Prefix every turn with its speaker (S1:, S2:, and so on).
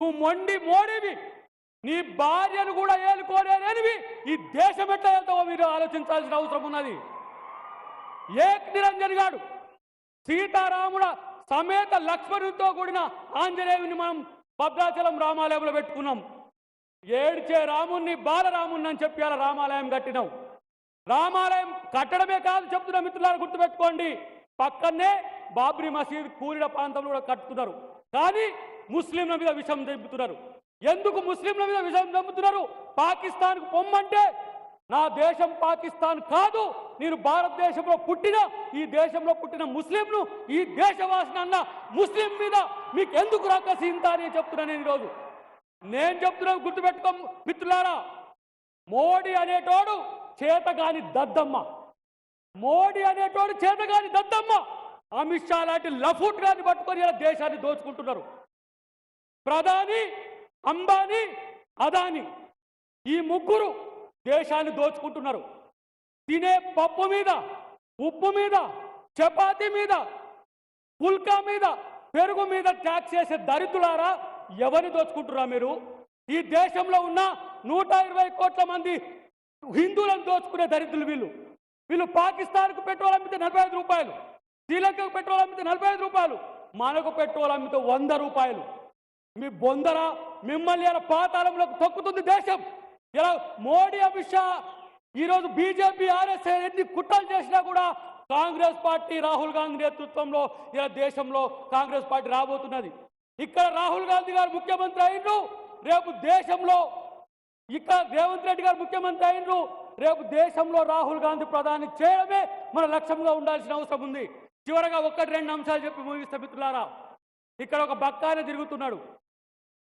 S1: నువ్వు మొండి మోడివి, నీ భార్యను కూడా ఏలుకోలేనివి ఈ దేశం ఎట్లా వెళ్తావో మీరు ఆలోచించాల్సిన అవసరం ఉన్నది. ఏక్ నిరంజన్ గాడు సీతారాముడ సమేత లక్ష్మణుడితో కూడిన ఆంజనేయుని మనం భద్రాచలం రామాలయంలో పెట్టుకున్నాం. ఏడ్చే రాముణ్ణి బాలరాముణ్ణి అని చెప్పి అలా రామాలయం కట్టినాం. రామాలయం కట్టడమే కాదు చెప్తున్నా మిత్రులారా, గుర్తుపెట్టుకోండి, పక్కనే బాబ్రీ మసీద్ కూలిన ప్రాంతంలో కూడా కట్టుతున్నారు. కానీ ముస్లింల మీద విషం చంపుతున్నారు. ఎందుకు ముస్లింల మీద విషం చంపుతున్నారు? పాకిస్తాన్కు పొమ్మంటే నా దేశం పాకిస్తాన్ కాదు, నేను భారతదేశంలో పుట్టిన ఈ దేశంలో పుట్టిన ముస్లింను ఈ దేశవాసిని అన్న ముస్లిం మీద మీకు ఎందుకు రక్కసింత అని చెప్తున్నాను నేను ఈరోజు. నేను చెప్తున్నాను, గుర్తుపెట్టుకో మిత్రులారా, మోడీ అనేటోడు చేతగాని దద్దమ్మ, మోడీ అనేటోడు చేతగాని దద్దమ్మ. అమిత్ షా లాంటి లఫూట్ గాని పట్టుకొని ఇలా దేశాన్ని దోచుకుంటున్నారు. ప్రధాని, అంబానీ, అదానీ ఈ ముగ్గురు దేశాన్ని దోచుకుంటున్నారు. తినే పప్పు మీద, ఉప్పు మీద, చపాతీ మీద, పుల్కా మీద, పెరుగు మీద ట్యాక్స్ చేసే దరిద్రులారా, ఎవరిని దోచుకుంటున్నా మీరు? ఈ దేశంలో ఉన్న 120 కోట్ల మంది హిందువులను దోచుకునే దరిద్రులు వీళ్ళు. వీళ్ళు పాకిస్తాన్కు పెట్రోల్ అమ్మితే 45 రూపాయలు, శ్రీలంకకు పెట్రోల్ అమ్మితే 45 రూపాయలు, మనకు పెట్రోల్ అమ్మితే 100 రూపాయలు. మీ బొందర మిమ్మల్ని ఇలా పాతాళంలోకి తొక్కుతుంది దేశం. ఇలా మోడీ, అమిత్ షా, ఈరోజు బీజేపీ, ఆర్ఎస్ఎస్ ఎన్ని కుట్రలు చేసినా కూడా కాంగ్రెస్ పార్టీ రాహుల్ గాంధీ నేతృత్వంలో ఇలా దేశంలో కాంగ్రెస్ పార్టీ రాబోతున్నది. ఇక్కడ రాహుల్ గాంధీ గారు ముఖ్యమంత్రి అయినరు, రేపు దేశంలో ఇక్కడ రేవంత్ రెడ్డి గారు ముఖ్యమంత్రి అయినరు, రేపు దేశంలో రాహుల్ గాంధీ ప్రధాని చేయడమే మన లక్ష్యంగా ఉండాల్సిన అవసరం ఉంది. చివరగా 1-2 అంశాలు చెప్పి ముగిస్తే మిత్రులారా, ఇక్కడ ఒక బక్కానే తిరుగుతున్నాడు.